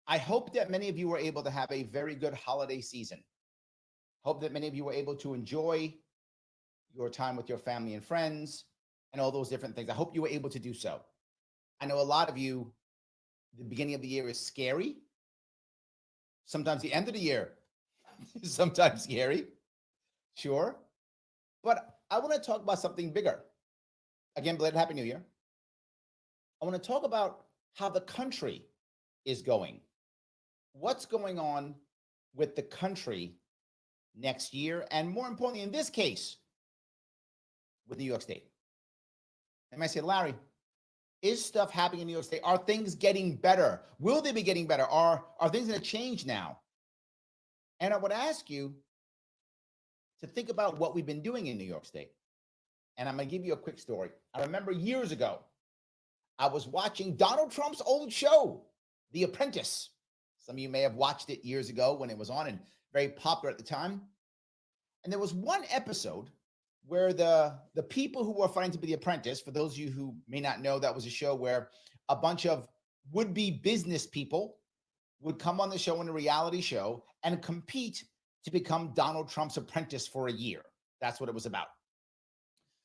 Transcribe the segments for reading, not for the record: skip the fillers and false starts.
I hope that many of you were able to have a very good holiday season. Hope that many of you were able to enjoy your time with your family and friends and all those different things. I hope you were able to do so. I know a lot of you, the beginning of the year is scary. Sometimes the end of the year is sometimes scary, sure. But I want to talk about something bigger. Again, belated Happy New Year. I want to talk about how the country is going. What's going on with the country next year? And more importantly, in this case, with New York State. And I say, Larry, is stuff happening in New York State? Are things getting better? Will they be getting better? Are things going to change now? And I would ask you to think about what we've been doing in New York State. And I'm going to give you a quick story. I remember years ago, I was watching Donald Trump's old show, The Apprentice. Some of you may have watched it years ago when it was on and very popular at the time. And there was one episode where the people who were fighting to be the apprentice, for those of you who may not know, that was a show where a bunch of would-be business people would come on the show in a reality show and compete to become Donald Trump's apprentice for a year. That's what it was about.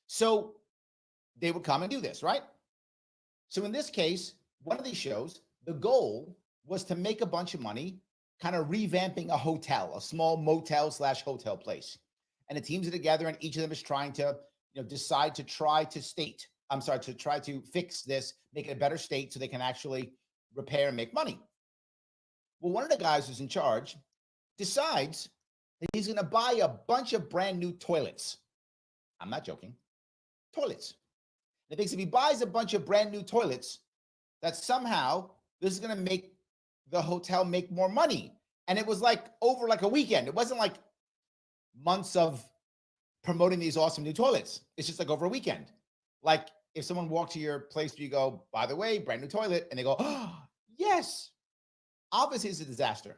So they would come and do this, right? So in this case, one of these shows, the goal was to make a bunch of money, kind of revamping a hotel, a small motel slash hotel place. And the teams are together, and each of them is trying to, decide to try to try to fix this, make it a better state so they can actually repair and make money. Well, one of the guys who's in charge decides that he's going to buy a bunch of brand new toilets. I'm not joking. Toilets. He thinks if he buys a bunch of brand new toilets, that somehow this is going to make the hotel make more money. And it was like over like a weekend. It wasn't like months of promoting these awesome new toilets. It's just like over a weekend. Like if someone walked to your place, you go, by the way, brand new toilet. And they go, oh, yes. Obviously, it's a disaster.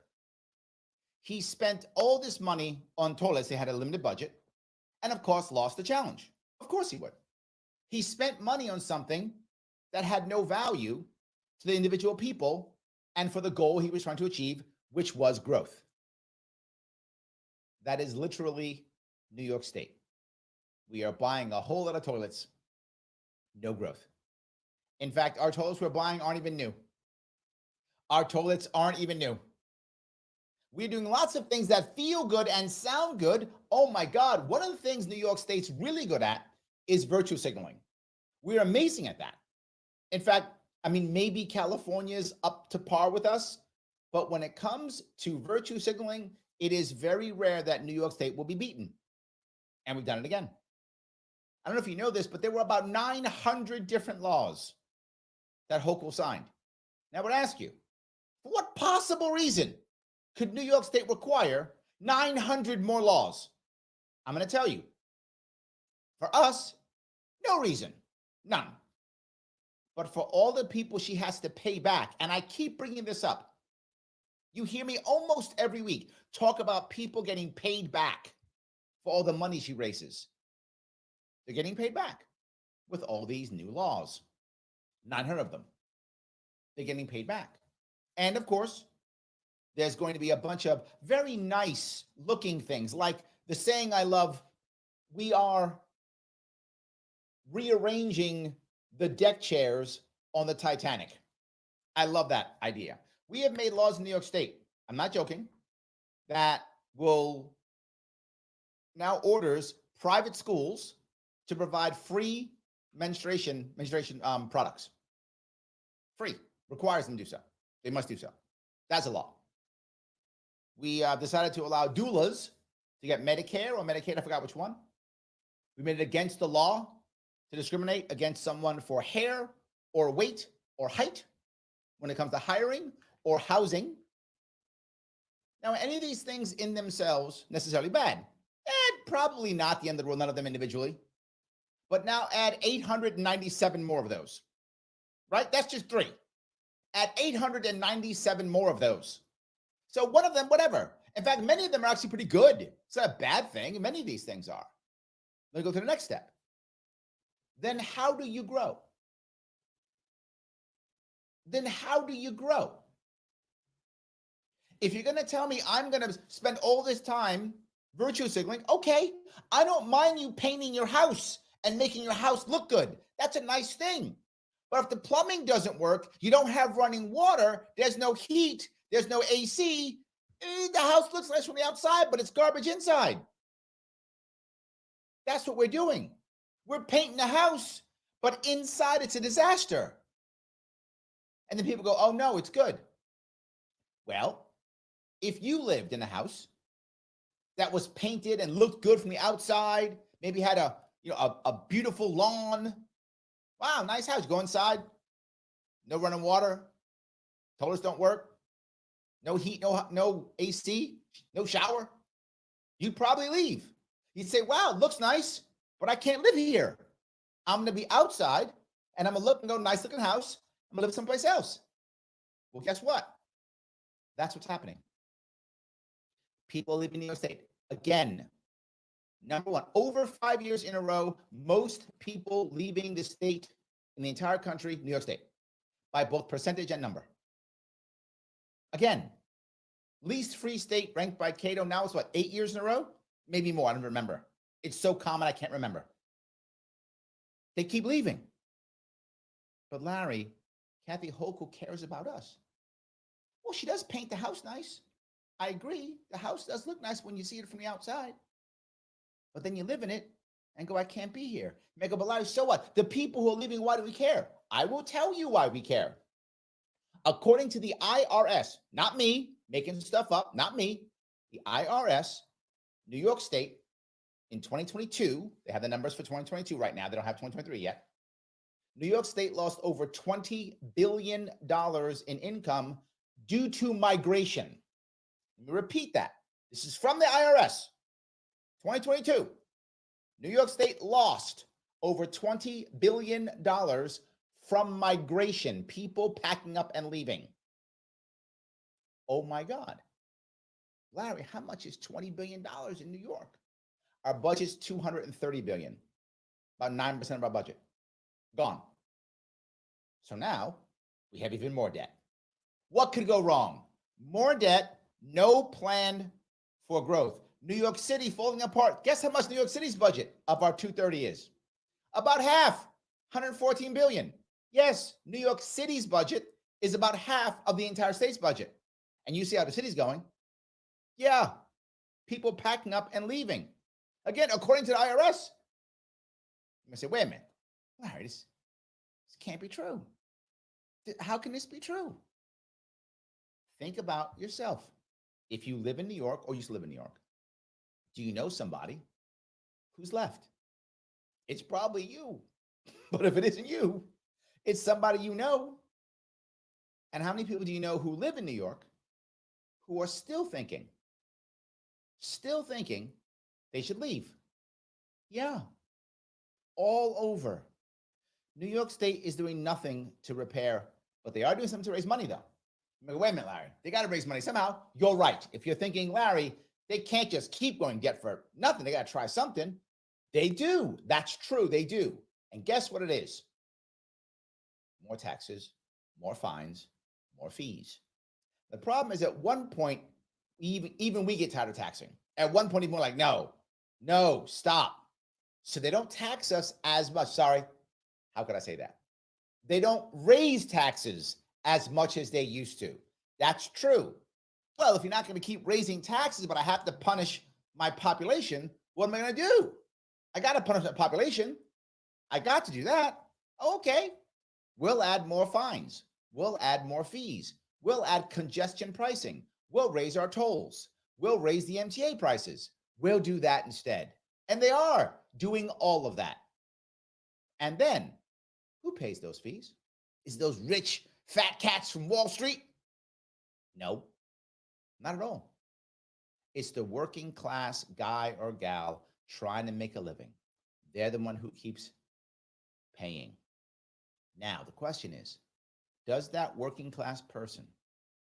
He spent all this money on toilets. They had a limited budget. And of course, lost the challenge. Of course he would. He spent money on something that had no value to the individual people and for the goal he was trying to achieve, which was growth. That is literally New York State. We are buying a whole lot of toilets, no growth. In fact, our toilets we're buying aren't even new. Our toilets aren't even new. We're doing lots of things that feel good and sound good. Oh my God, one of the things New York State's really good at is virtue signaling. We're amazing at that. In fact, maybe California's up to par with us, but when it comes to virtue signaling, it is very rare that New York State will be beaten. And we've done it again. I don't know if you know this, but there were about 900 different laws that Hochul signed. Now I would ask you, for what possible reason could New York State require 900 more laws? I'm going to tell you. For us, no reason, none. But for all the people she has to pay back, and I keep bringing this up, you hear me almost every week talk about people getting paid back for all the money she raises. They're getting paid back with all these new laws, 900 of them. They're getting paid back. And of course, there's going to be a bunch of very nice looking things like the saying I love, we are rearranging the deck chairs on the Titanic. I love that idea. We have made laws in New York State, I'm not joking, that will now orders private schools to provide free menstruation products. Free, requires them to do so. They must do so. That's a law. We decided to allow doulas to get Medicare or Medicaid, I forgot which one. We made it against the law to discriminate against someone for hair or weight or height when it comes to hiring or housing. Now, any of these things in themselves necessarily bad? Probably not the end of the world, none of them individually. But now add 897 more of those, right? That's just 3. Add 897 more of those. So one of them, whatever. In fact, many of them are actually pretty good. It's not a bad thing. Many of these things are. Let me go to the next step. Then how do you grow? If you're going to tell me I'm going to spend all this time virtue signaling, okay, I don't mind you painting your house and making your house look good. That's a nice thing. But if the plumbing doesn't work, you don't have running water, there's no heat, there's no AC, the house looks nice from the outside, but it's garbage inside. That's what we're doing. We're painting the house, but inside it's a disaster. And then people go, oh no, it's good. Well, if you lived in a house that was painted and looked good from the outside, maybe had a beautiful lawn. Wow, nice house. Go inside. No running water. Toilets don't work. No heat, no AC, no shower. You'd probably leave. You'd say, wow, looks nice, but I can't live here. I'm going to be outside and I'm going to look and go, nice looking house. I'm going to live someplace else. Well, guess what? That's what's happening. People live in New York State. Again, number one, over 5 years in a row, most people leaving the state in the entire country, New York State, by both percentage and number. Again, least free state ranked by Cato now is what, 8 years in a row? Maybe more, I don't remember. It's so common, I can't remember. They keep leaving. But Larry, Kathy Hochul cares about us. Well, she does paint the house nice. I agree. The house does look nice when you see it from the outside. But then you live in it and go, I can't be here. You may go, but Larry, so what? The people who are leaving, why do we care? I will tell you why we care. According to the IRS, not me, making stuff up, not me, the IRS, New York State, in 2022, they have the numbers for 2022 right now. They don't have 2023 yet. New York State lost over $20 billion in income due to migration. Let me repeat that. This is from the IRS. 2022, New York State lost over $20 billion from migration, people packing up and leaving. Oh my God. Larry, how much is $20 billion in New York? Our budget's $230 billion, about 9% of our budget. Gone. So now we have even more debt. What could go wrong? More debt, no plan for growth. New York City falling apart. Guess how much New York City's budget of our 230 is? About half, 114 billion. Yes, New York City's budget is about half of the entire state's budget. And you see how the city's going. Yeah, people packing up and leaving. Again, according to the IRS. You may say, wait a minute, Larry, this can't be true. How can this be true? Think about yourself. If you live in New York or used to live in New York, do you know somebody who's left? It's probably you. But if it isn't you, it's somebody you know. And how many people do you know who live in New York who are still thinking they should leave? Yeah, all over. New York State is doing nothing to repair, but they are doing something to raise money, though. Wait a minute, Larry. They got to raise money somehow. You're right. If you're thinking, Larry, they can't just keep going debt for nothing. They got to try something. They do. That's true. They do. And guess what it is? More taxes, more fines, more fees. The problem is at one point, even we get tired of taxing. At one point, even we're like, no, stop. So they don't tax us as much. Sorry. How could I say that? They don't raise taxes as much as they used to. That's true. Well, if you're not going to keep raising taxes, but I have to punish my population, what am I going to do? I got to punish my population. I got to do that. Okay. We'll add more fines. We'll add more fees. We'll add congestion pricing. We'll raise our tolls. We'll raise the MTA prices. We'll do that instead. And they are doing all of that. And then who pays those fees? Is it those rich fat cats from Wall Street? No, not at all. It's the working class guy or gal trying to make a living. They're the one who keeps paying. Now, the question is, does that working class person,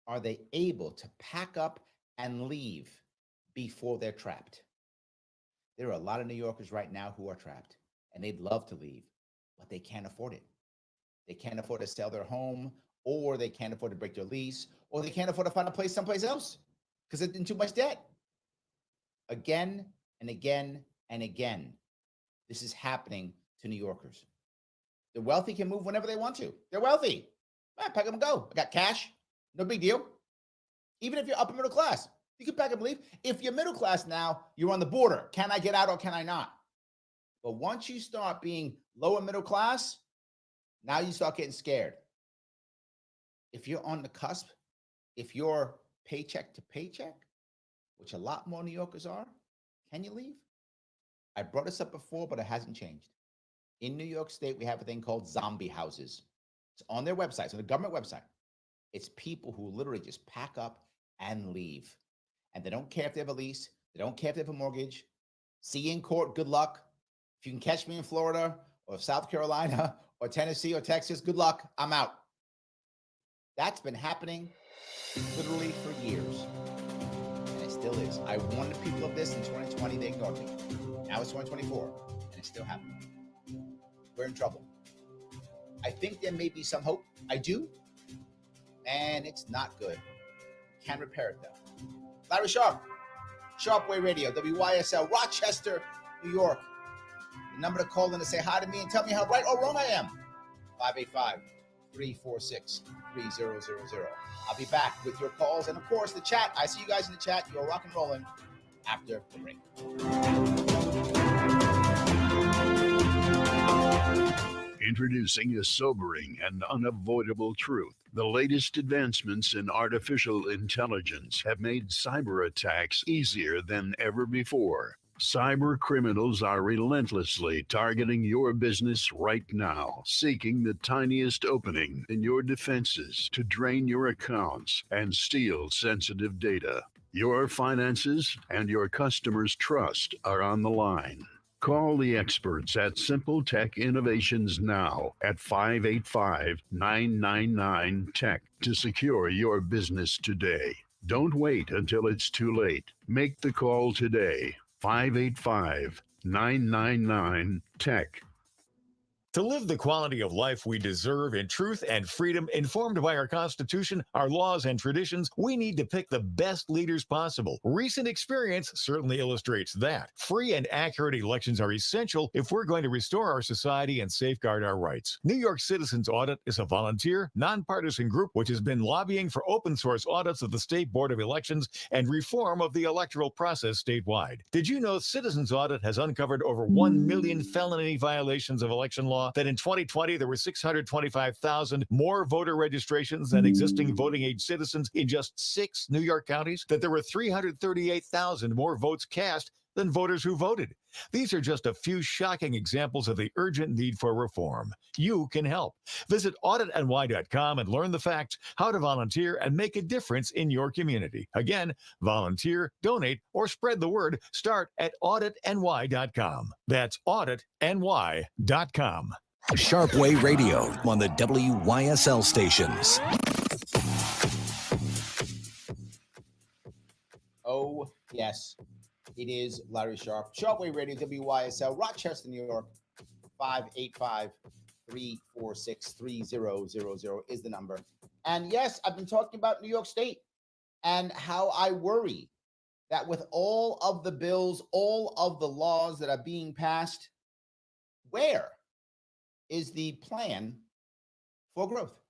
are they able to pack up and leave before they're trapped? There are a lot of New Yorkers right now who are trapped and they'd love to leave, but they can't afford it. They can't afford to sell their home or they can't afford to break their lease, or they can't afford to find a place someplace else because they're in too much debt. Again and again and again, this is happening to New Yorkers. The wealthy can move whenever they want to. They're wealthy. Pack them and go. I got cash. No big deal. Even if you're upper middle class, you can pack up and leave. If you're middle class now, you're on the border. Can I get out or can I not? But once you start being lower middle class, now you start getting scared. If you're on the cusp, if you're paycheck to paycheck, which a lot more New Yorkers are, can you leave? I brought this up before, but it hasn't changed. In New York State, we have a thing called zombie houses. It's on their website, it's on the government website. It's people who literally just pack up and leave. And they don't care if they have a lease. They don't care if they have a mortgage. See you in court, good luck. If you can catch me in Florida or South Carolina or Tennessee or Texas, good luck, I'm out. That's been happening literally for years. And it still is. I warned the people of this in 2020, they ignored me. Now it's 2024, and it's still happening. We're in trouble. I think there may be some hope. I do. And it's not good. Can repair it, though. Larry Sharpe, Sharpe Way Radio, WYSL, Rochester, New York. The number to call in to say hi to me and tell me how right or wrong I am. 585-346-3000. I'll be back with your calls and, of course, the chat. I see you guys in the chat. You're rock and rolling after the break. Introducing a sobering and unavoidable truth. The latest advancements in artificial intelligence have made cyber attacks easier than ever before. Cyber criminals are relentlessly targeting your business right now, seeking the tiniest opening in your defenses to drain your accounts and steal sensitive data. Your finances and your customers' trust are on the line. Call the experts at Simple Tech Innovations now at 585-999-TECH to secure your business today. Don't wait until it's too late. Make the call today. 585-999-TECH. To live the quality of life we deserve in truth and freedom, informed by our Constitution, our laws, and traditions, we need to pick the best leaders possible. Recent experience certainly illustrates that. Free and accurate elections are essential if we're going to restore our society and safeguard our rights. New York Citizens Audit is a volunteer, nonpartisan group which has been lobbying for open source audits of the State Board of Elections and reform of the electoral process statewide. Did you know Citizens Audit has uncovered over 1 million felony violations of election law? That in 2020, there were 625,000 more voter registrations than existing voting age citizens in just 6 New York counties, that there were 338,000 more votes cast than voters who voted. These are just a few shocking examples of the urgent need for reform. You can help. Visit auditny.com and learn the facts, how to volunteer, and make a difference in your community. Again, volunteer, donate, or spread the word. Start at auditny.com. That's auditny.com. Sharpe Way Radio on the WYSL stations. Oh, yes. It is Larry Sharpe. Sharpe Way Radio, WYSL, Rochester, New York. 585-346-3000 is the number. And yes, I've been talking about New York State and how I worry that with all of the bills, all of the laws that are being passed, where is the plan for growth?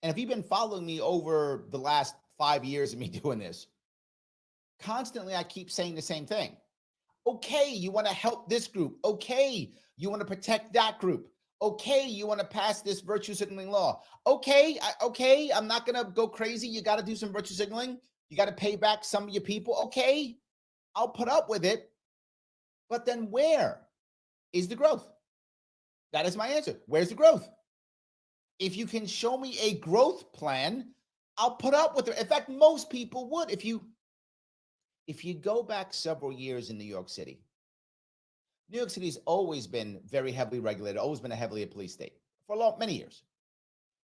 And if you've been following me over the last 5 years of me doing this, constantly I keep saying the same thing. Okay, you want to help this group. Okay, you want to protect that group. Okay, you want to pass this virtue signaling law. Okay, I'm not going to go crazy. You got to do some virtue signaling. You got to pay back some of your people. Okay, I'll put up with it. But then where is the growth? That is my answer. Where's the growth? If you can show me a growth plan, I'll put up with it. In fact, most people would. If you go back several years in New York City, New York City's always been very heavily regulated, always been a heavily police state for many years.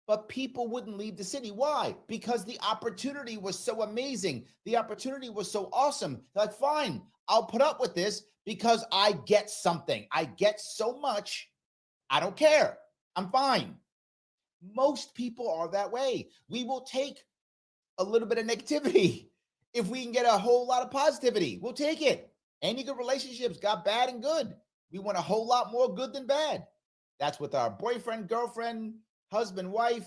But people wouldn't leave the city. Why? Because the opportunity was so amazing. The opportunity was so awesome. They're like, fine, I'll put up with this because I get something. I get so much. I don't care. I'm fine. Most people are that way. We will take a little bit of negativity if we can get a whole lot of positivity. We'll take it. Any good relationships got bad and good. We want a whole lot more good than bad. That's with our boyfriend, girlfriend, husband, wife,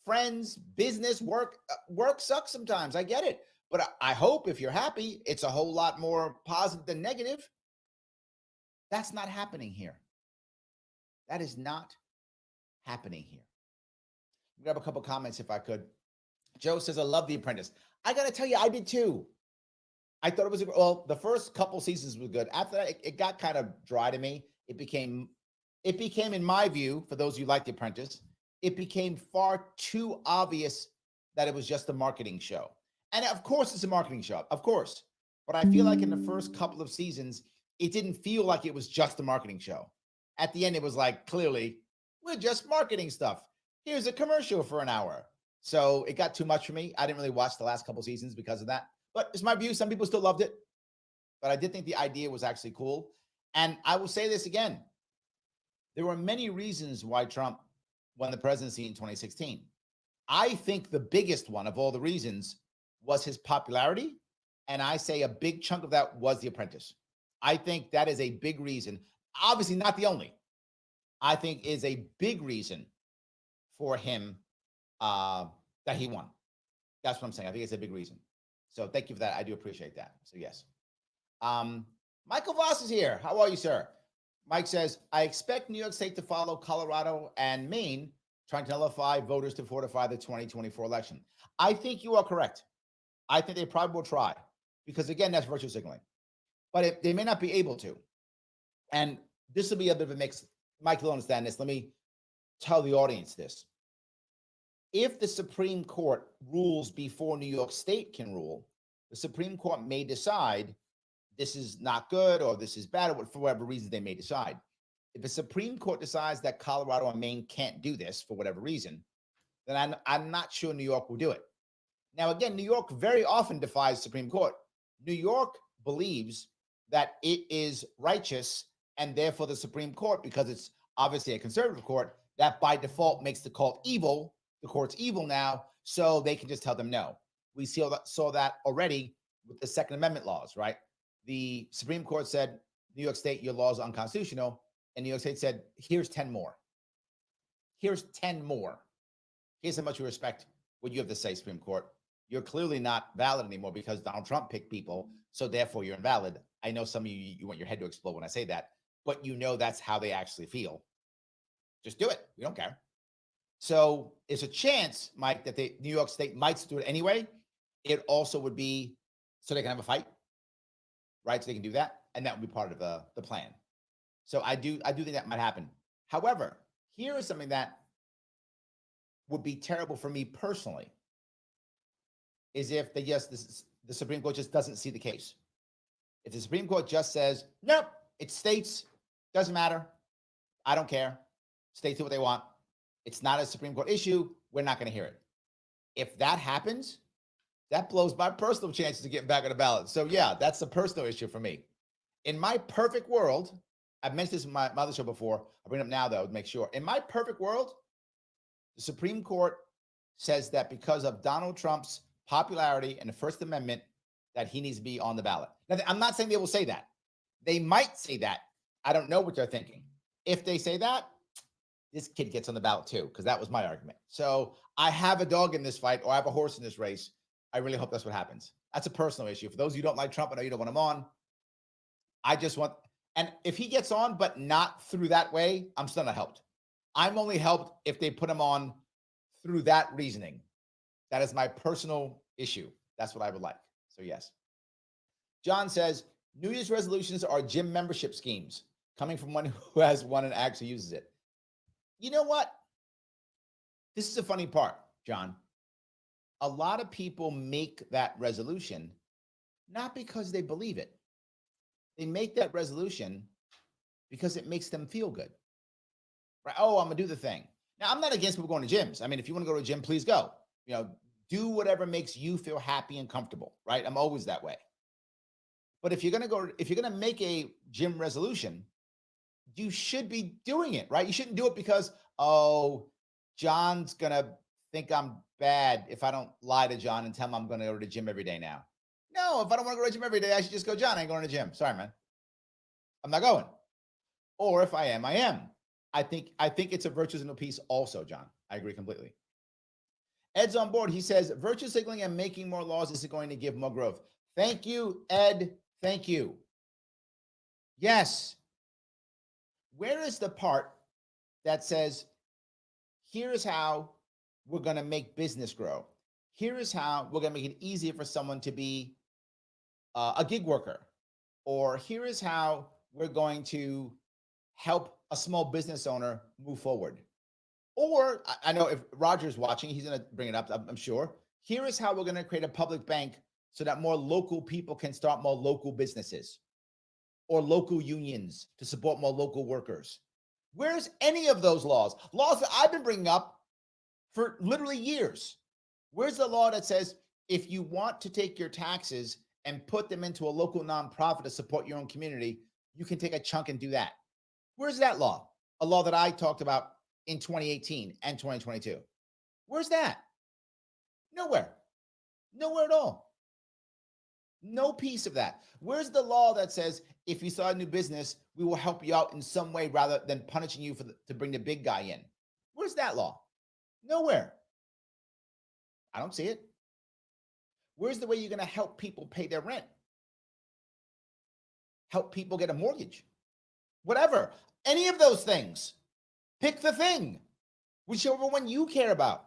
friends, business, work. Work sucks sometimes. I get it. But I hope if you're happy, it's a whole lot more positive than negative. That's not happening here. That is not happening here. Grab a couple comments if I could. Joe says, I love The Apprentice. I got to tell you, I did too. I thought it was, well, the first couple seasons was good. After that, it got kind of dry to me. It became, in my view, for those who like The Apprentice, it became far too obvious that it was just a marketing show. And of course, it's a marketing show, of course. But I feel like in the first couple of seasons, it didn't feel like it was just a marketing show. At the end, it was like, clearly, we're just marketing stuff. Here's a commercial for an hour. So it got too much for me. I didn't really watch the last couple seasons because of that. But it's my view. Some people still loved it. But I did think the idea was actually cool. And I will say this again. There were many reasons why Trump won the presidency in 2016. I think the biggest one of all the reasons was his popularity. And I say a big chunk of that was The Apprentice. I think that is a big reason. Obviously not the only. I think is a big reason for him that he won. That's what I'm saying. I think it's a big reason. So thank you for that. I do appreciate that. So yes. Michael Voss is here. How are you, sir? Mike says, I expect New York State to follow Colorado and Maine, trying to nullify voters to fortify the 2024 election. I think you are correct. I think they probably will try because, again, that's virtue signaling. But they may not be able to. And this will be a bit of a mix. Mike, you'll understand this. Let me tell the audience this. If the Supreme Court rules before New York State can rule, the Supreme Court may decide this is not good or this is bad, or for whatever reason they may decide. If the Supreme Court decides that Colorado and Maine can't do this for whatever reason, then I'm not sure New York will do it. Now, again, New York very often defies Supreme Court. New York believes that it is righteous, and therefore the Supreme Court, because it's obviously a conservative court, that by default makes the court evil. The court's evil now, so they can just tell them no. We saw that already with the Second Amendment laws, right? The Supreme Court said, New York State, your laws are unconstitutional. And New York State said, here's 10 more. Here's 10 more. Here's how much we respect what you have to say, Supreme Court. You're clearly not valid anymore because Donald Trump picked people, so therefore you're invalid. I know some of you want your head to explode when I say that, but you know that's how they actually feel. Just do it. We don't care. So it's a chance, Mike, that New York State might do it anyway. It also would be so they can have a fight, right? So they can do that, and that would be part of the plan. So I do think that might happen. However, here is something that would be terrible for me personally, is if the Supreme Court just doesn't see the case. If the Supreme Court just says, nope, it's states, doesn't matter, I don't care, states do what they want, it's not a Supreme Court issue, we're not going to hear it. If that happens, that blows my personal chances of getting back on the ballot. So yeah, that's a personal issue for me. In my perfect world, I've mentioned this in my other show before, I'll bring it up now though to make sure. In my perfect world, the Supreme Court says that because of Donald Trump's popularity and the First Amendment, that he needs to be on the ballot. Now, I'm not saying they will say that. They might say that. I don't know what they're thinking. If they say that, this kid gets on the ballot too, because that was my argument. So I have a dog in this fight, or I have a horse in this race. I really hope that's what happens. That's a personal issue. For those of you who don't like Trump, I know you don't want him on. I just want, and if he gets on, but not through that way, I'm still not helped. I'm only helped if they put him on through that reasoning. That is my personal issue. That's what I would like. So yes. John says, New Year's resolutions are gym membership schemes, coming from one who has one and actually uses it. You know what? This is a funny part, John. A lot of people make that resolution not because they believe it. They make that resolution because it makes them feel good. Right? Oh, I'm going to do the thing. Now, I'm not against people going to gyms. I mean, if you want to go to a gym, please go. You know, do whatever makes you feel happy and comfortable, right? I'm always that way. But if you're going to make a gym resolution, you should be doing it, right? You shouldn't do it because, oh, John's going to think I'm bad if I don't lie to John and tell him I'm going to go to the gym every day now. No, if I don't want to go to the gym every day, I should just go, John, I ain't going to the gym. Sorry, man. I'm not going. Or if I am, I am. I think it's a virtue signaling piece also, John. I agree completely. Ed's on board. He says, virtue signaling and making more laws is going to give more growth. Thank you, Ed. Thank you. Yes. Where is the part that says, here's how we're going to make business grow? Here is how we're going to make it easier for someone to be a gig worker. Or here is how we're going to help a small business owner move forward. Or I know if Roger's watching, he's going to bring it up, I'm sure. Here is how we're going to create a public bank so that more local people can start more local businesses or local unions to support more local workers. Where's any of those laws? Laws that I've been bringing up for literally years. Where's the law that says if you want to take your taxes and put them into a local nonprofit to support your own community, you can take a chunk and do that? Where's that law? A law that I talked about in 2018 and 2022. Where's that? Nowhere. Nowhere at all. No piece of that. Where's the law that says if you start a new business, we will help you out in some way rather than punishing you to bring the big guy in? Where's that law? Nowhere. I don't see it. Where's the way you're going to help people pay their rent? Help people get a mortgage? Whatever. Any of those things. Pick the thing. Whichever one you care about.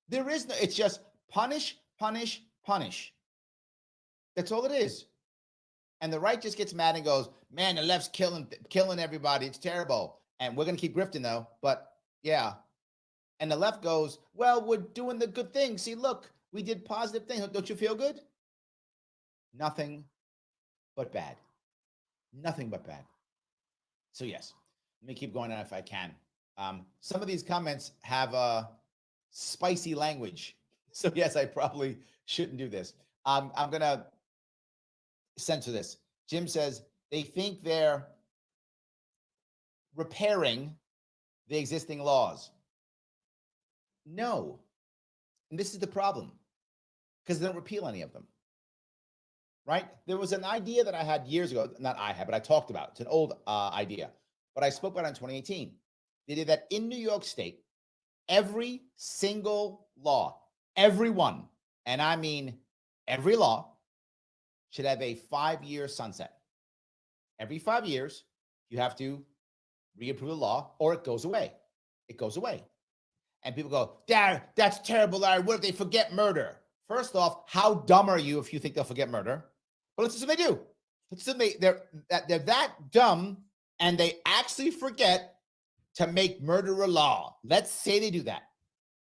There is no, it's just punish, punish, punish. That's all it is. And the right just gets mad and goes, man, the left's killing everybody. It's terrible. And we're going to keep grifting though. But yeah. And the left goes, well, we're doing the good thing. See, look, we did positive things. Don't you feel good? Nothing but bad. Nothing but bad. So yes, let me keep going on if I can. Some of these comments have spicy language. So yes, I probably shouldn't do this. I'm going to censor this. Jim says they think they're repairing the existing laws. No. And this is the problem, because they don't repeal any of them. Right? There was an idea that I had years ago, not I had, but I talked about. It's an old idea, but I spoke about it in 2018. They did that in New York State. Every single law, every one, and I mean every law, should have a 5-year sunset. Every 5 years, you have to reapprove the law or it goes away. It goes away. And people go, Dad, that's terrible, Larry. What if they forget murder? First off, how dumb are you if you think they'll forget murder? But let's assume they do. Let's assume they're that dumb and they actually forget to make murder a law. Let's say they do that.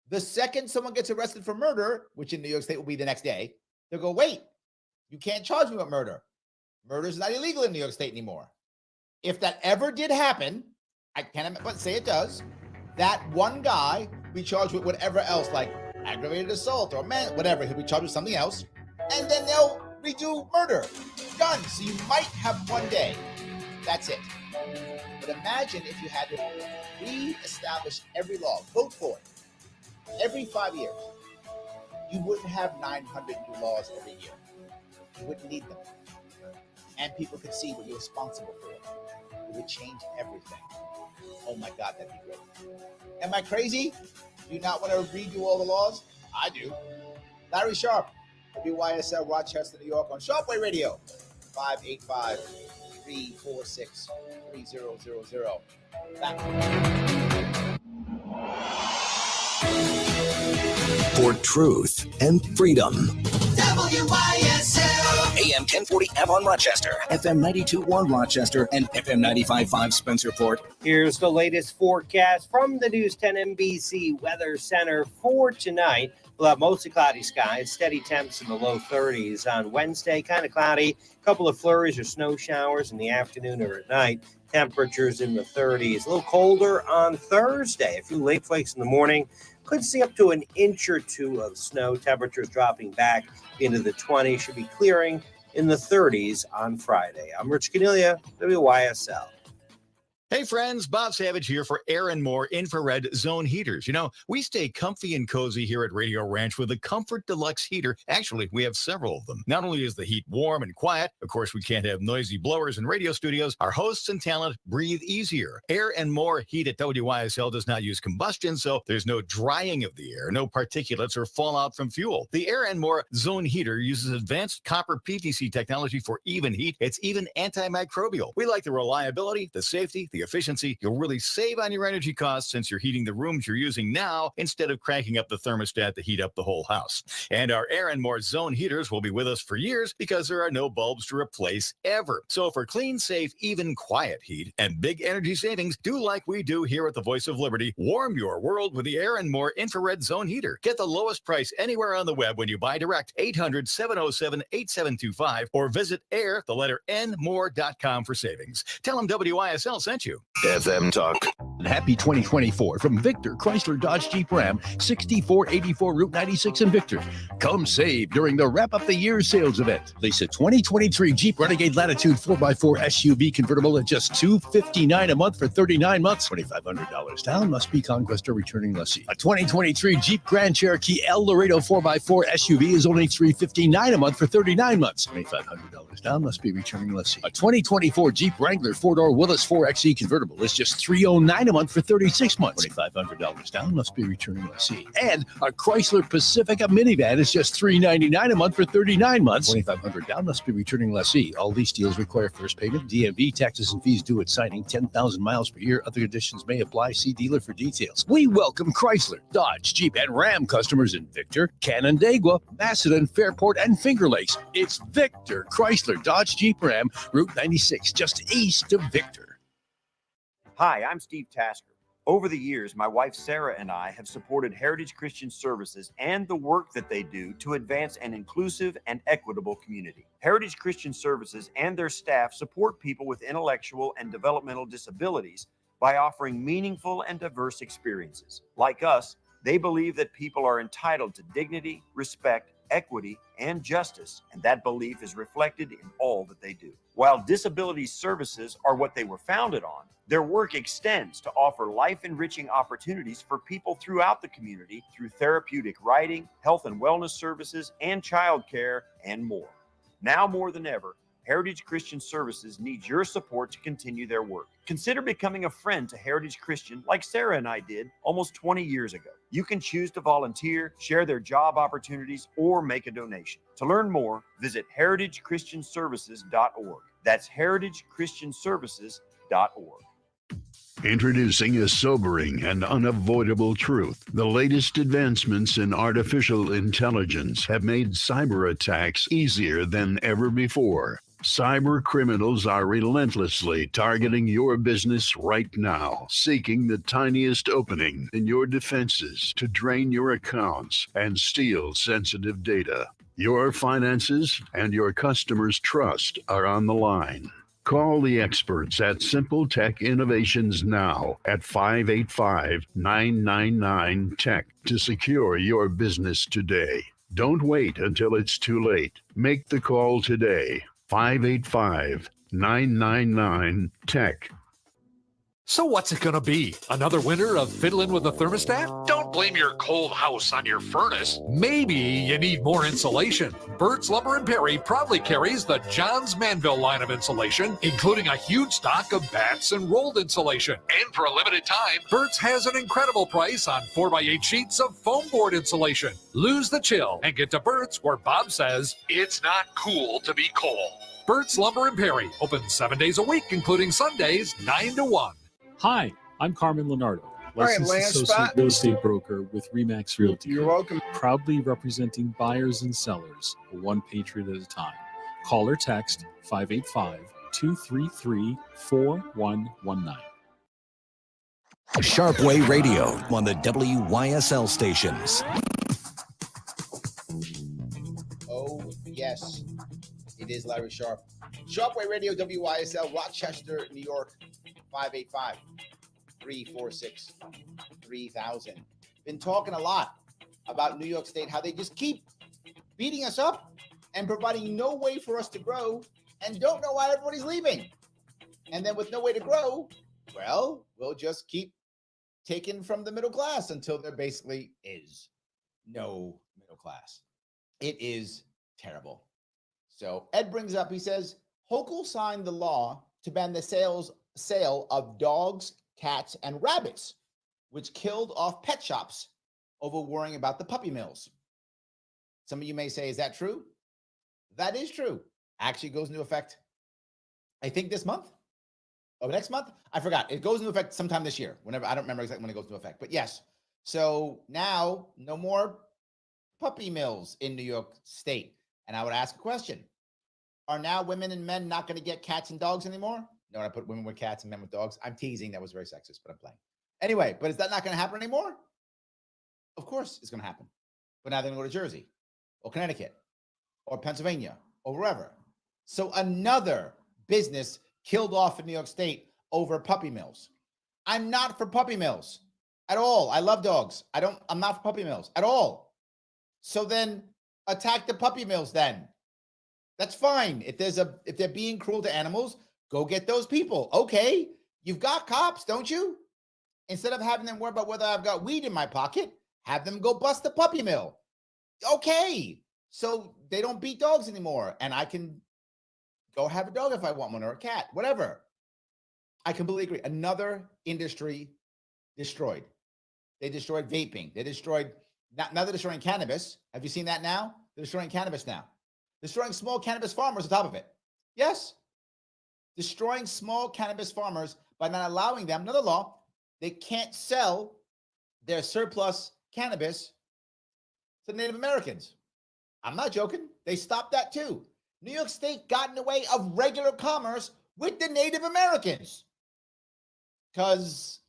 The second someone gets arrested for murder, which in New York State will be the next day, they'll go, wait, you can't charge me with murder. Murder is not illegal in New York State anymore. If that ever did happen, I can't but say it does, that one guy will be charged with whatever else, like aggravated assault or whatever. He'll be charged with something else. And then they'll redo murder. Done. So you might have one day. That's it. But imagine if you had to re-establish every law, vote for it, every 5 years. You wouldn't have 900 new laws every year. You wouldn't need them. And people could see what you're responsible for. It would change everything. Oh my God, that'd be great. Am I crazy? Do you not want to redo all the laws? I do. Larry Sharpe, WYSL, Rochester, New York, on Sharpe Radio, 585-346-3000. Back. For truth and freedom. WYSL. AM 1040 Avon Rochester, FM 92.1 Rochester, and FM 95.5 Spencerport. Here's the latest forecast from the News 10 NBC Weather Center for tonight. We'll have mostly cloudy skies, steady temps in the low 30s. On Wednesday, kind of cloudy, a couple of flurries or snow showers in the afternoon or at night. Temperatures in the 30s. A little colder on Thursday. A few late flakes in the morning. Could see up to an inch or two of snow. Temperatures dropping back into the 20s. Should be clearing in the 30s on Friday. I'm Rich Cornelia, WYSL. Hey friends, Bob Savage here for Air and More infrared zone heaters. You know, we stay comfy and cozy here at Radio Ranch with the Comfort Deluxe heater. Actually, we have several of them. Not only is the heat warm and quiet, of course, we can't have noisy blowers in radio studios. Our hosts and talent breathe easier. Air and More heat at WYSL does not use combustion, so there's no drying of the air, no particulates or fallout from fuel. The Air and More zone heater uses advanced copper PVC technology for even heat. It's even antimicrobial. We like the reliability, the safety, the efficiency. You'll really save on your energy costs since you're heating the rooms you're using now instead of cranking up the thermostat to heat up the whole house. And our Air and More zone heaters will be with us for years because there are no bulbs to replace ever. So for clean, safe, even quiet heat and big energy savings, do like we do here at the Voice of Liberty. Warm your world with the Air and More infrared zone heater. Get the lowest price anywhere on the web when you buy direct. 800-707-8725 or visit air-more.com for savings. Tell them WYSL sent you. FM Talk. Happy 2024 from Victor Chrysler Dodge Jeep Ram, 6484 Route 96 in Victor. Come save during the Wrap Up the Year sales event. Lease a 2023 Jeep Renegade Latitude 4x4 SUV convertible at just $259 a month for 39 months. $2,500 down, must be conquest or returning lessee. A 2023 Jeep Grand Cherokee El Laredo 4x4 SUV is only $359 a month for 39 months. $2,500 down, must be returning lessee. A 2024 Jeep Wrangler 4-door Willis 4xe convertible is just $309 a month for 36 months. $2,500 down, must be returning lessee. And a Chrysler Pacifica minivan is just $399 a month for 39 months. $2,500 down, must be returning lessee. All lease deals require first payment, DMV, taxes and fees due at signing, 10,000 miles per year. Other conditions may apply. See dealer for details. We welcome Chrysler, Dodge, Jeep, and Ram customers in Victor, Canandaigua, Macedon, Fairport, and Finger Lakes. It's Victor Chrysler, Dodge, Jeep, Ram, Route 96, just east of Victor. Hi, I'm Steve Tasker. Over the years, my wife Sarah and I have supported Heritage Christian Services and the work that they do to advance an inclusive and equitable community. Heritage Christian Services and their staff support people with intellectual and developmental disabilities by offering meaningful and diverse experiences. Like us, they believe that people are entitled to dignity, respect, equity, and justice, and that belief is reflected in all that they do. While disability services are what they were founded on, their work extends to offer life-enriching opportunities for people throughout the community through therapeutic writing, health and wellness services, and childcare, and more. Now more than ever, Heritage Christian Services needs your support to continue their work. Consider becoming a friend to Heritage Christian like Sarah and I did almost 20 years ago. You can choose to volunteer, share their job opportunities, or make a donation. To learn more, visit heritagechristianservices.org. That's heritagechristianservices.org. Introducing a sobering and unavoidable truth. The latest advancements in artificial intelligence have made cyber attacks easier than ever before. Cyber criminals are relentlessly targeting your business right now, seeking the tiniest opening in your defenses to drain your accounts and steal sensitive data. Your finances and your customers' trust are on the line. Call the experts at Simple Tech Innovations now at 585-999-TECH to secure your business today. Don't wait until it's too late. Make the call today. 585-999-TECH. So what's it going to be? Another winter of fiddling with the thermostat? Don't blame your cold house on your furnace. Maybe you need more insulation. Burt's Lumber and Perry proudly carries the Johns Manville line of insulation, including a huge stock of bats and rolled insulation. And for a limited time, Burt's has an incredible price on 4x8 sheets of foam board insulation. Lose the chill and get to Burt's, where Bob says it's not cool to be cold. Burt's Lumber and Perry, open 7 days a week, including Sundays, 9 to 1. Hi, I'm Carmen Leonardo, right, licensed Lance associate Spot. real estate broker with Remax Realty. You're welcome. Proudly representing buyers and sellers, one patriot at a time. Call or text 585-233-4119. Sharpe Way Radio on the WYSL stations. Oh, yes. It is Larry Sharpe. Sharpe Way Radio, WYSL, Rochester, New York, 585-346-3000. Been talking a lot about New York State, how they just keep beating us up and providing no way for us to grow and don't know why everybody's leaving. And then with no way to grow, Well, we'll just keep taking from the middle class until there basically is no middle class. It is terrible. So Ed brings up, he says, Hochul signed the law to ban the sale of dogs, cats, and rabbits, which killed off pet shops over worrying about the puppy mills. Some of you may say, is that true? That is true. Actually goes into effect, I think this month or next month. I forgot. It goes into effect sometime this year. Whenever, I don't remember exactly when it goes into effect, but yes. So now no more puppy mills in New York State. And I would ask a question. Are now women and men not going to get cats and dogs anymore? No, I put women with cats and men with dogs. I'm teasing. That was very sexist, but I'm playing. Anyway, but is that not going to happen anymore? Of course it's going to happen. But now they're going to go to Jersey or Connecticut or Pennsylvania or wherever. So another business killed off in New York State over puppy mills. I'm not for puppy mills at all. I love dogs. I'm not for puppy mills at all. So then attack the puppy mills then. That's fine. If they're being cruel to animals, go get those people. Okay. You've got cops, don't you? Instead of having them worry about whether I've got weed in my pocket, have them go bust the puppy mill. Okay. So they don't beat dogs anymore. And I can go have a dog if I want one, or a cat, whatever. I completely agree. Another industry destroyed. They destroyed vaping. They destroyed, now they're destroying cannabis. Have you seen that now? They're destroying cannabis now. Destroying small cannabis farmers on top of it. Yes. Destroying small cannabis farmers by not allowing them, another law, they can't sell their surplus cannabis to Native Americans. I'm not joking. They stopped that too. New York State got in the way of regular commerce with the Native Americans. Because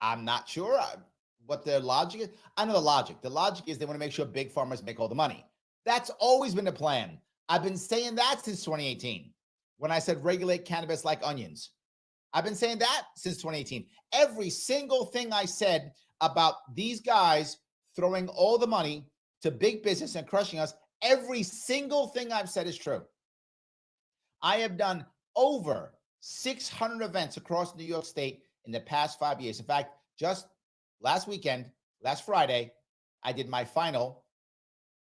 I'm not sure what their logic is. I know the logic. The logic is they want to make sure big farmers make all the money. That's always been the plan. I've been saying that since 2018 when I said regulate cannabis like onions. I've been saying that since 2018. Every single thing I said about these guys throwing all the money to big business and crushing us, every single thing I've said is true. I have done over 600 events across New York State in the past 5 years. In fact, just last weekend, last Friday, I did my final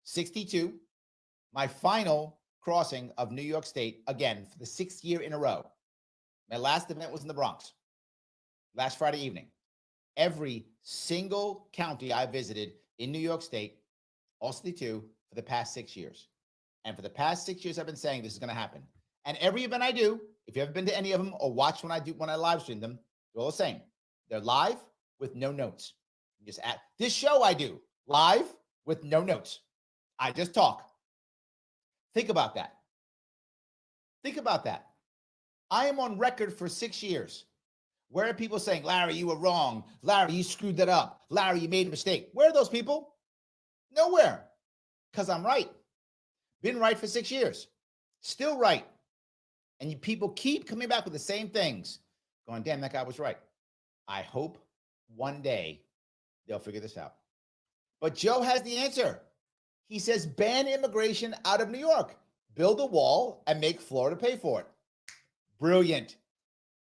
62, my final crossing of New York State, again, for the 6th year in a row. My last event was in the Bronx, last Friday evening. Every single county I visited in New York State, all 62, for the past 6 years. And for the past 6 years, I've been saying this is going to happen. And every event I do, if you haven't been to any of them or watch when I live stream them, they're all the same. They're live with no notes. You just add this show I do live with no notes. I just talk. Think about that. Think about that. I am on record for 6 years. Where are people saying, Larry, you were wrong. Larry, you screwed that up. Larry, you made a mistake. Where are those people? Nowhere. Because I'm right. Been right for 6 years. Still right. And you people keep coming back with the same things. Going, damn, that guy was right. I hope one day they'll figure this out. But Joe has the answer. He says, ban immigration out of New York. Build a wall and make Florida pay for it. Brilliant.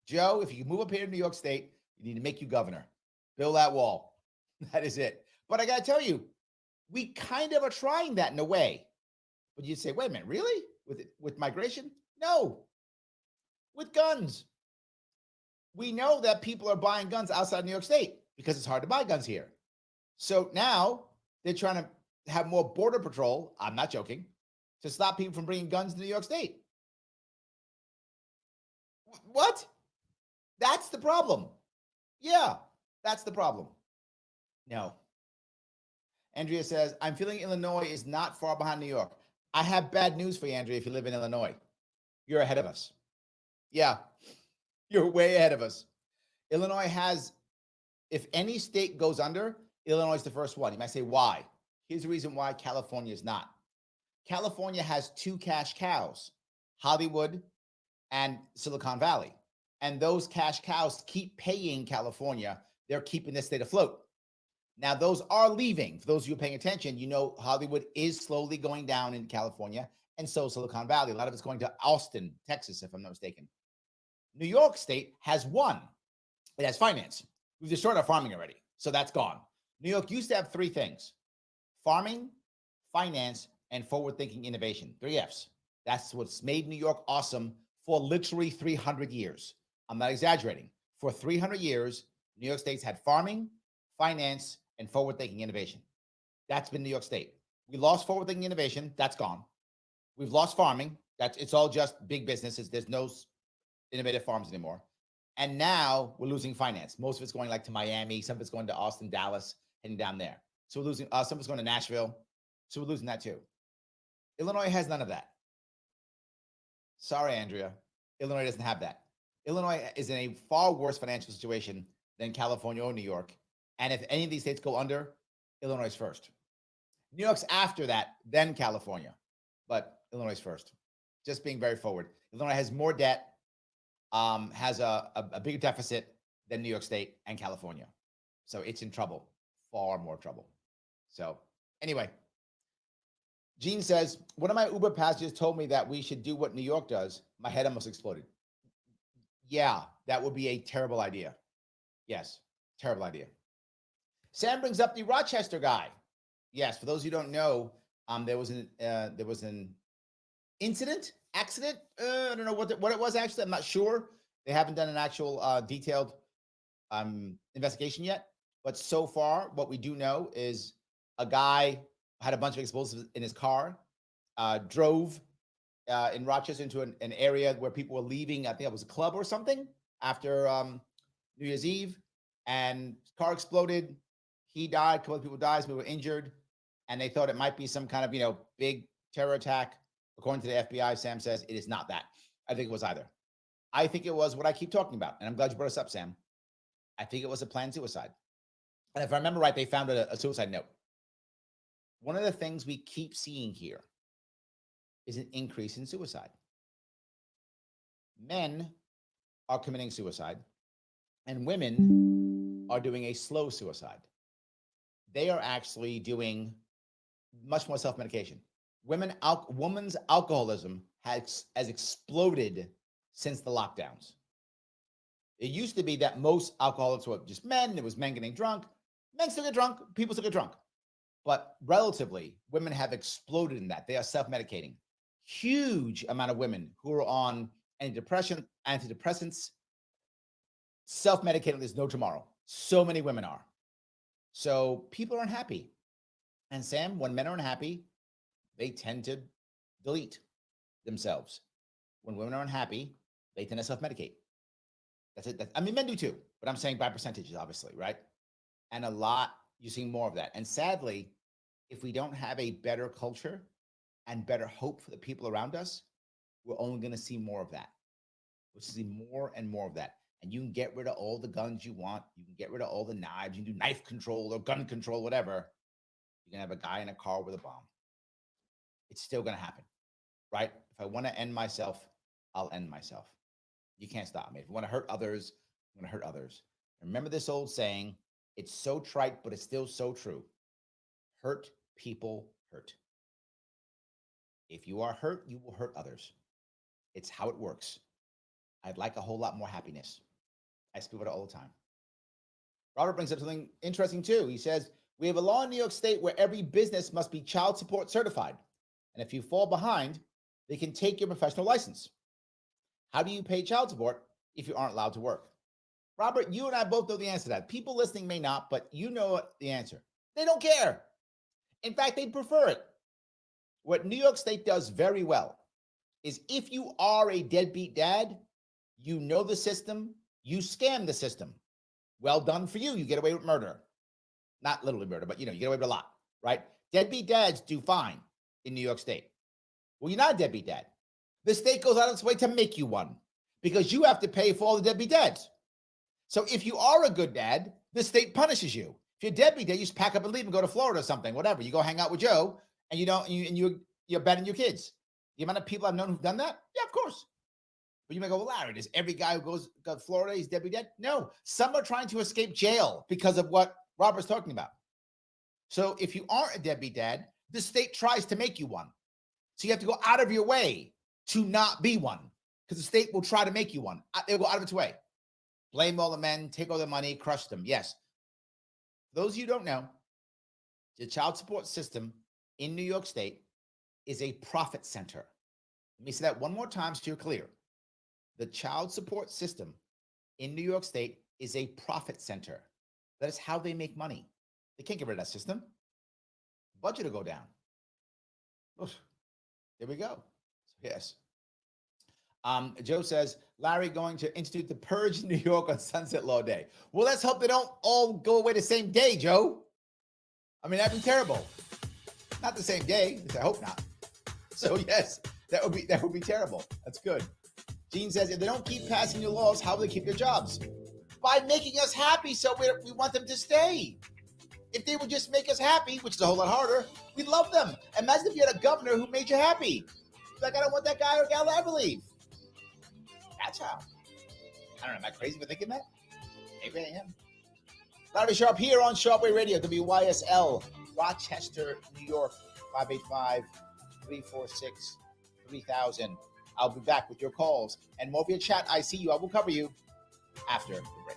Joe, if you move up here to New York State, you need to make you governor. Build that wall. That is it. But I got to tell you, we kind of are trying that in a way. But you'd say, wait a minute, really? With migration? No. With guns. We know that people are buying guns outside New York State because it's hard to buy guns here. So now they're trying to have more border patrol, I'm not joking, to stop people from bringing guns to New York State. What? That's the problem. Yeah, that's the problem. No. Andrea says, I'm feeling Illinois is not far behind New York. I have bad news for you, Andrea, if you live in Illinois. You're ahead of us. Yeah, you're way ahead of us. Illinois has, if any state goes under, Illinois is the first one. You might say, why? Here's the reason why California is not. California has 2 cash cows, Hollywood and Silicon Valley. And those cash cows keep paying California. They're keeping the state afloat. Now, those are leaving. For those of you paying attention, you know Hollywood is slowly going down in California, and so Silicon Valley. A lot of it's going to Austin, Texas, if I'm not mistaken. New York State has 1. It has finance. We've destroyed our farming already. So that's gone. New York used to have three things: farming, finance, and forward-thinking innovation. 3 F's. That's what's made New York awesome for literally 300 years. I'm not exaggerating. For 300 years, New York State's had farming, finance, and forward-thinking innovation. That's been New York State. We lost forward-thinking innovation. That's gone. We've lost farming. It's all just big businesses. There's no innovative farms anymore. And now we're losing finance. Most of it's going like to Miami. Some of it's going to Austin, Dallas, heading down there. So we're losing, some of it's going to Nashville. So we're losing that too. Illinois has none of that. Sorry, Andrea. Illinois doesn't have that. Illinois is in a far worse financial situation than California or New York. And if any of these states go under, Illinois is first. New York's after that, then California. But Illinois is first. Just being very forward. Illinois has more debt, has a bigger deficit than New York State and California. So it's in trouble, far more trouble. So anyway, Gene says, one of my Uber passengers told me that we should do what New York does. My head almost exploded. Yeah, that would be a terrible idea. Yes, terrible idea. Sam brings up the Rochester guy. Yes, for those who don't know, there was an accident. I don't know what it was actually. I'm not sure. They haven't done an actual detailed investigation yet. But so far, what we do know is a guy had a bunch of explosives in his car, drove in Rochester into an area where people were leaving. I think it was a club or something after New Year's Eve, and his car exploded. He died. A couple of people died. Some people were injured, and they thought it might be some kind of big terror attack. According to the FBI, Sam says it is not that. I think it was either. I think it was what I keep talking about, and I'm glad you brought us up, Sam. I think it was a planned suicide. And if I remember right, they found a suicide note. One of the things we keep seeing here is an increase in suicide. Men are committing suicide, and women are doing a slow suicide. They are actually doing much more self-medication. Women's alcoholism has exploded since the lockdowns. It used to be that most alcoholics were just men. It was men getting drunk. Men still get drunk. People still get drunk. But relatively, women have exploded in that. They are self-medicating. Huge amount of women who are on antidepressants, self-medicating. There's no tomorrow. So many women are. So people are unhappy. And Sam, when men are unhappy, they tend to delete themselves. When women are unhappy, they tend to self-medicate. That's it. I mean, men do too, but I'm saying by percentages, obviously, right? And a lot, you're seeing more of that. And sadly, if we don't have a better culture and better hope for the people around us, we're only going to see more of that. We'll see more and more of that. And you can get rid of all the guns you want. You can get rid of all the knives. You can do knife control or gun control, whatever. You can have a guy in a car with a bomb. It's still going to happen, right? If I want to end myself, I'll end myself. You can't stop me. If you want to hurt others, I'm going to hurt others. Remember this old saying, it's so trite, but it's still so true. Hurt people hurt. If you are hurt, you will hurt others. It's how it works. I'd like a whole lot more happiness. I speak about it all the time. Robert brings up something interesting too. He says, we have a law in New York State where every business must be child support certified. And if you fall behind, they can take your professional license. How do you pay child support if you aren't allowed to work? Robert, you and I both know the answer to that. People listening may not, but you know the answer. They don't care. In fact, they'd prefer it. What New York State does very well is if you are a deadbeat dad, you know the system, you scam the system. Well done for you. You get away with murder. Not literally murder, but you get away with a lot, right? Deadbeat dads do fine in New York State. Well, you're not a deadbeat dad. The state goes out of its way to make you one because you have to pay for all the deadbeat dads. So if you are a good dad, the state punishes you. If you're a deadbeat dad, you just pack up and leave and go to Florida or something, whatever. You go hang out with Joe and you're betting your kids. The amount of people I've known who've done that? Yeah, of course. But you may go, well, Larry, does every guy who goes to Florida, he's deadbeat dad? No, some are trying to escape jail because of what Robert's talking about. So if you aren't a deadbeat dad, the state tries to make you one. So you have to go out of your way to not be one because the state will try to make you one. They'll go out of its way. blame all the men, take all the money, crush them. Yes. Those of you who don't know, the child support system in New York State is a profit center. Let me say that one more time so you're clear. The child support system in New York State is a profit center. That is how they make money. They can't get rid of that system. Budget will go down. Oof. There we go. Yes. Joe says, Larry going to institute the purge in New York on Sunset Law Day. Well, let's hope they don't all go away the same day, Joe. I mean, that'd be terrible. Not the same day. I hope not. So yes, that would be terrible. That's good. Gene says, if they don't keep passing new laws, how will they keep their jobs? By making us happy, so we want them to stay. If they would just make us happy, which is a whole lot harder, we'd love them. Imagine if you had a governor who made you happy. Like, I don't want that guy or gal to ever leave. That's how. I don't know, am I crazy for thinking that? Maybe I am. Larry Sharpe here on Sharpe Radio, WYSL, Rochester, New York, 585-346-3000. I'll be back with your calls and more via chat. I see you. I will cover you after the break.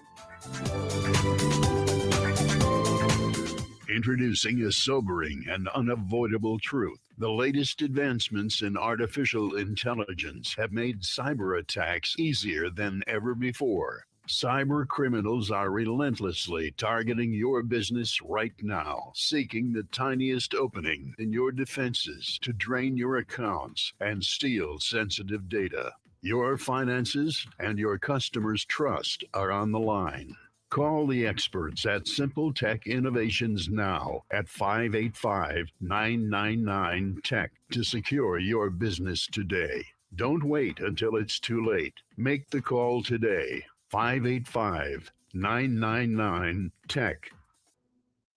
Introducing a sobering and unavoidable truth. The latest advancements in artificial intelligence have made cyber attacks easier than ever before. Cyber criminals are relentlessly targeting your business right now, seeking the tiniest opening in your defenses to drain your accounts and steal sensitive data. Your finances and your customers' trust are on the line. Call the experts at Simple Tech Innovations now at 585-999-TECH to secure your business today. Don't wait until it's too late. Make the call today. 585-999-TECH.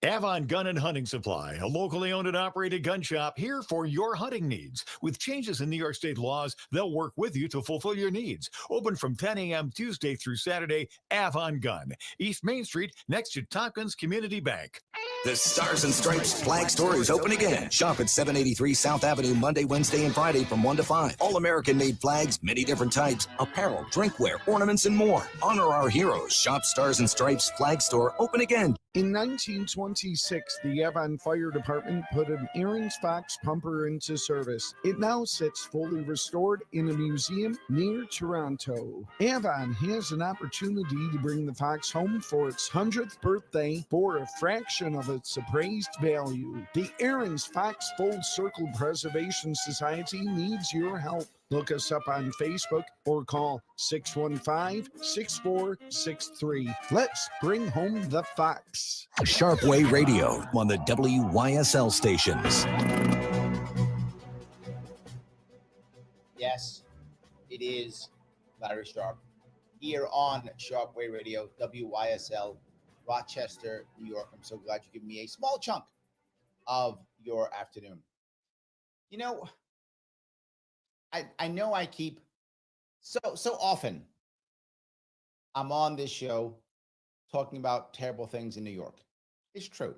Avon Gun and Hunting Supply, a locally owned and operated gun shop here for your hunting needs. With changes in New York State laws, they'll work with you to fulfill your needs. Open from 10 a.m. Tuesday through Saturday, Avon Gun, East Main Street, next to Tompkins Community Bank. The Stars and Stripes flag store is open again. Shop at 783 South Avenue Monday, Wednesday, and Friday from 1 to 5. All American-made flags, many different types, apparel, drinkware, ornaments, and more. Honor our heroes. Shop Stars and Stripes flag store open again. In 1926, the Avon Fire Department put an Aaron's Fox pumper into service. It now sits fully restored in a museum near Toronto. Avon has an opportunity to bring the Fox home for its 100th birthday for a fraction of its appraised value. The Aaron's Fox Full Circle Preservation Society needs your help. Look us up on Facebook or call 615-6463. Let's bring home the Fox. Sharpe Way Radio on the WYSL stations. Yes, it is Larry Sharpe here on Sharpe Way Radio, WYSL, Rochester, New York. I'm so glad you give me a small chunk of your afternoon. You know, I know I keep so often I'm on this show talking about terrible things in New York. It's true,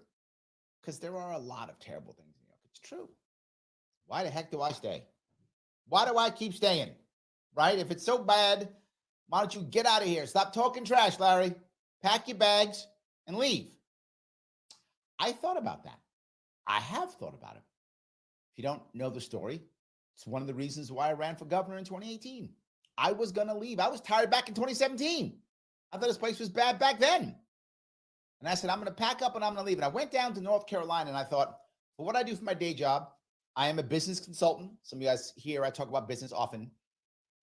because there are a lot of terrible things in New York. It's true. Why the heck do I stay? Why do I keep staying? Right? If it's so bad, why don't you get out of here? Stop talking trash, Larry. Pack your bags and leave. I thought about that. I have thought about it. If you don't know the story, it's one of the reasons why I ran for governor in 2018. I was going to leave. I was tired back in 2017. I thought this place was bad back then. And I said, I'm going to pack up and I'm going to leave. And I went down to North Carolina and I thought, well, what I do for my day job, I am a business consultant. Some of you guys here, I talk about business often.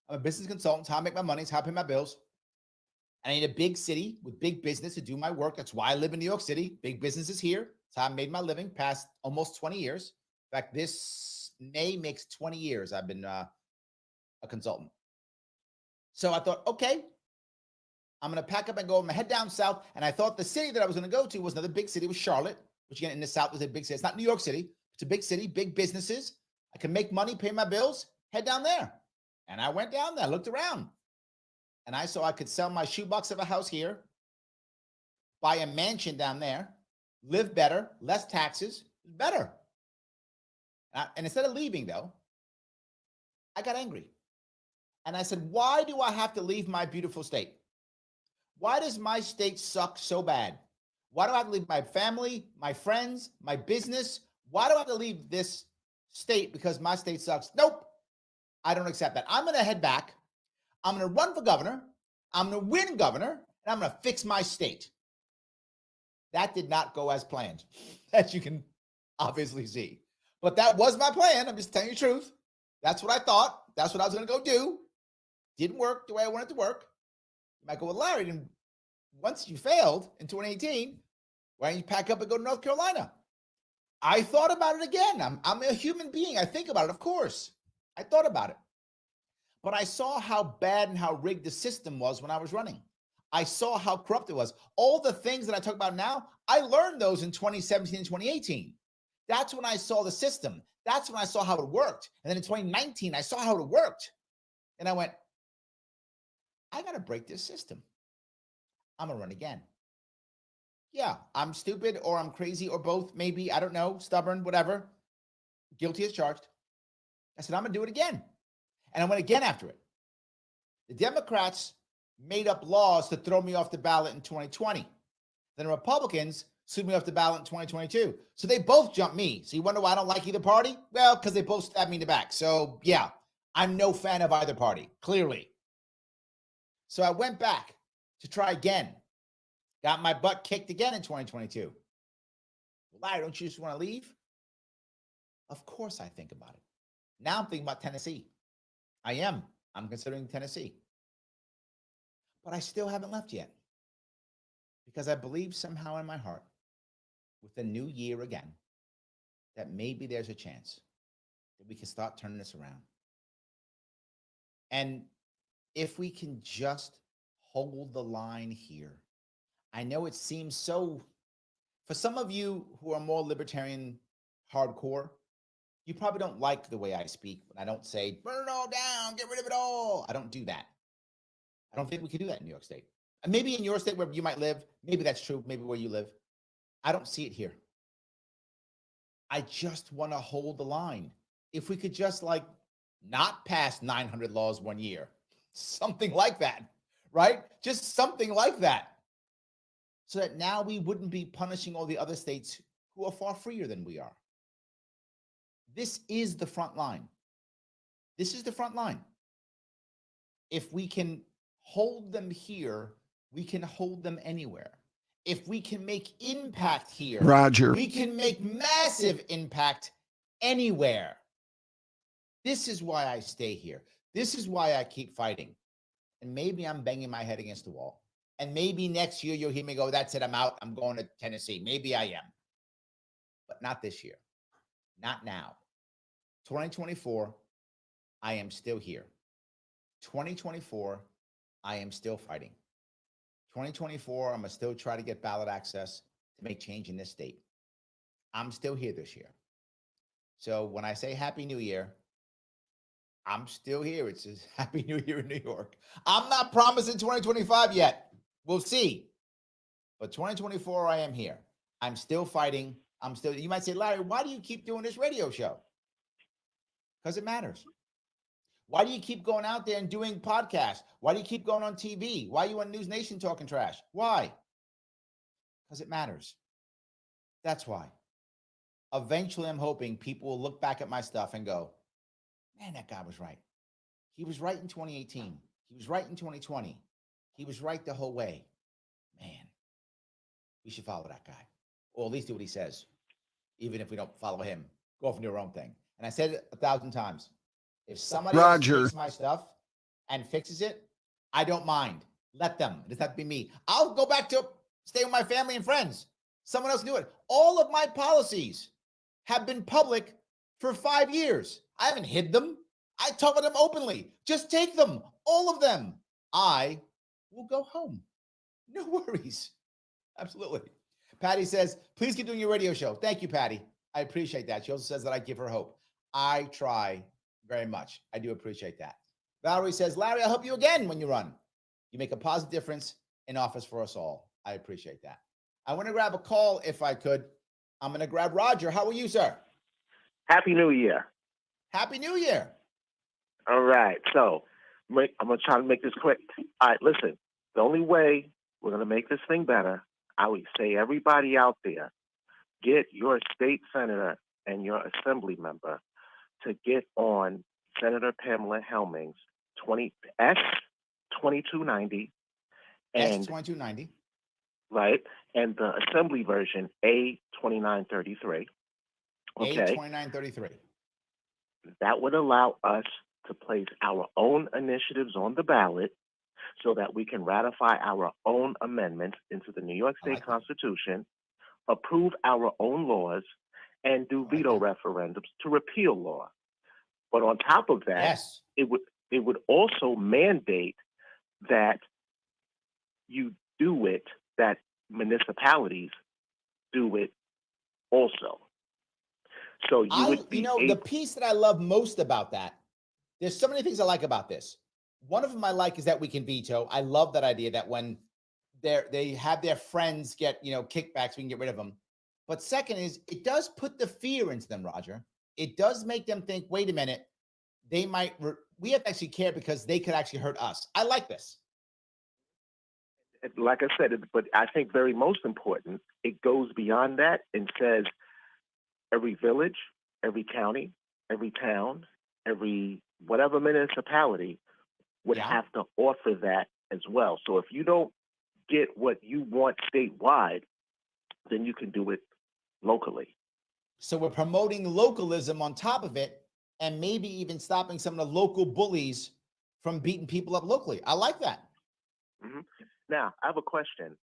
I'm a business consultant. It's how I make my money. It's how I pay my bills. And I need a big city with big business to do my work. That's why I live in New York City. Big business is here. It's how I made my living past almost 20 years. In fact, this May makes 20 years I've been a consultant. So I thought, okay, I'm going to pack up and go. I'm going to head down south. And I thought the city that I was going to go to was another big city, was Charlotte, which again in the south is a big city. It's not New York City. It's a big city, big businesses. I can make money, pay my bills, head down there. And I went down there, looked around. And I saw I could sell my shoebox of a house here, buy a mansion down there, live better, less taxes, better. And instead of leaving, though, I got angry. And I said, why do I have to leave my beautiful state? Why does my state suck so bad? Why do I have to leave my family, my friends, my business? Why do I have to leave this state because my state sucks? Nope. I don't accept that. I'm going to head back. I'm going to run for governor. I'm going to win governor, and I'm going to fix my state. That did not go as planned, as you can obviously see. But that was my plan. I'm just telling you the truth. That's what I thought. That's what I was going to go do. Didn't work the way I wanted it to work. You might go, well, Larry, and once you failed in 2018, why don't you pack up and go to North Carolina? I thought about it again. I'm a human being. I think about it, of course. I thought about it. But I saw how bad and how rigged the system was when I was running. I saw how corrupt it was. All the things that I talk about now, I learned those in 2017 and 2018. That's when I saw the system. That's when I saw how it worked. And then in 2019, I saw how it worked. And I went, I got to break this system. I'm going to run again. Yeah, I'm stupid or I'm crazy or both, maybe. I don't know. Stubborn, whatever. Guilty as charged. I said, I'm going to do it again. And I went again after it. The Democrats made up laws to throw me off the ballot in 2020. Then the Republicans sued me off the ballot in 2022. So they both jumped me. So you wonder why I don't like either party? Well, because they both stabbed me in the back. So yeah, I'm no fan of either party, clearly. So I went back to try again. Got my butt kicked again in 2022. Well, Larry, don't you just want to leave? Of course I think about it. Now I'm thinking about Tennessee. I am. I'm considering Tennessee. But I still haven't left yet because I believe somehow in my heart with the new year again that maybe there's a chance that we can start turning this around. And if we can just hold the line here, I know it seems so, for some of you who are more libertarian hardcore, you probably don't like the way I speak when I don't say, burn it all down, get rid of it all. I don't do that. I don't think we could do that in New York State. And maybe in your state where you might live, maybe that's true, maybe where you live. I don't see it here. I just want to hold the line. If we could just like not pass 900 laws one year, something like that, right? Just something like that. So that now we wouldn't be punishing all the other states who are far freer than we are. This is the front line. This is the front line. If we can hold them here, we can hold them anywhere. If we can make impact here, Roger, we can make massive impact anywhere. This is why I stay here. This is why I keep fighting. And maybe I'm banging my head against the wall. And maybe next year you'll hear me go, that's it, I'm out. I'm going to Tennessee. Maybe I am. But not this year. Not now. 2024, I am still here. 2024, I am still fighting. 2024, I'm going to still try to get ballot access to make change in this state. I'm still here this year. So when I say Happy New Year, I'm still here. It says Happy New Year in New York. I'm not promising 2025 yet. We'll see. But 2024, I am here. I'm still fighting. You might say, Larry, why do you keep doing this radio show? Because it matters. Why do you keep going out there and doing podcasts? Why do you keep going on TV? Why are you on News Nation talking trash? Why? Because it matters. That's why. Eventually, I'm hoping people will look back at my stuff and go, man, that guy was right. He was right in 2018. He was right in 2020. He was right the whole way. Man, we should follow that guy. Or at least do what he says. Even if we don't follow him, go off and do your own thing. And I said it 1,000 times. If somebody else takes my stuff and fixes it, I don't mind. Let them. It doesn't have to be me. I'll go back to stay with my family and friends. Someone else can do it. All of my policies have been public for 5 years. I haven't hid them. I talk about them openly. Just take them. All of them. I will go home. No worries. Absolutely. Patty says, please keep doing your radio show. Thank you, Patty. I appreciate that. She also says that I give her hope. I try very much. I do appreciate that. Valerie says, Larry, I'll help you again when you run. You make a positive difference in office for us all. I appreciate that. I want to grab a call if I could. I'm going to grab Roger. How are you, sir? Happy New Year. Happy New Year. All right. So I'm going to try to make this quick. All right, listen. The only way We're going to make this thing better. I would say everybody out there, get your state senator and your assembly member to get on Senator Pamela Helming's S2290 and S2290. right, and the assembly version A2933. Okay, A2933. that would allow us to place our own initiatives on the ballot so that we can ratify our own amendments into the New York State Constitution, approve our own laws, and do veto referendums to repeal law. But on top of that, it would also mandate that you do it, that municipalities do it also. So you would be the piece that I love most about that, there's so many things I like about this. One of them I like is that we can veto. I love that idea that when they have their friends get, kickbacks, we can get rid of them. But second is it does put the fear into them, Roger. It does make them think, wait a minute, we have to actually care because they could actually hurt us. I like this. Like I said, but I think very most important, it goes beyond that and says every village, every county, every town, every whatever municipality would have to offer that as well. So if you don't get what you want statewide, then you can do it locally. So we're promoting localism on top of it and maybe even stopping some of the local bullies from beating people up locally. I like that. Mm-hmm. Now, I have a question.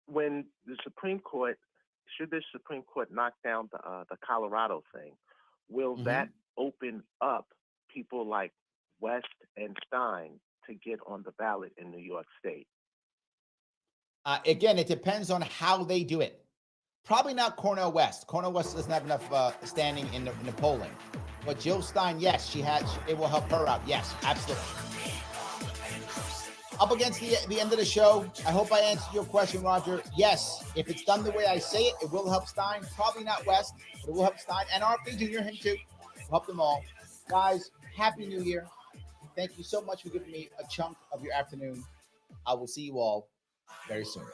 When the Supreme Court, should the Supreme Court knock down the Colorado thing, will that open up people like West and Stein to get on the ballot in New York State? Again, it depends on how they do it. Probably not Cornel West. Cornel West doesn't have enough standing in the polling. But Jill Stein, yes, it will help her out. Yes, absolutely. Up against the end of the show, I hope I answered your question, Roger. Yes, if it's done the way I say it, it will help Stein. Probably not West, but it will help Stein. And RP Jr., him too. Help them all. Guys, Happy New Year. Thank you so much for giving me a chunk of your afternoon. I will see you all very soon.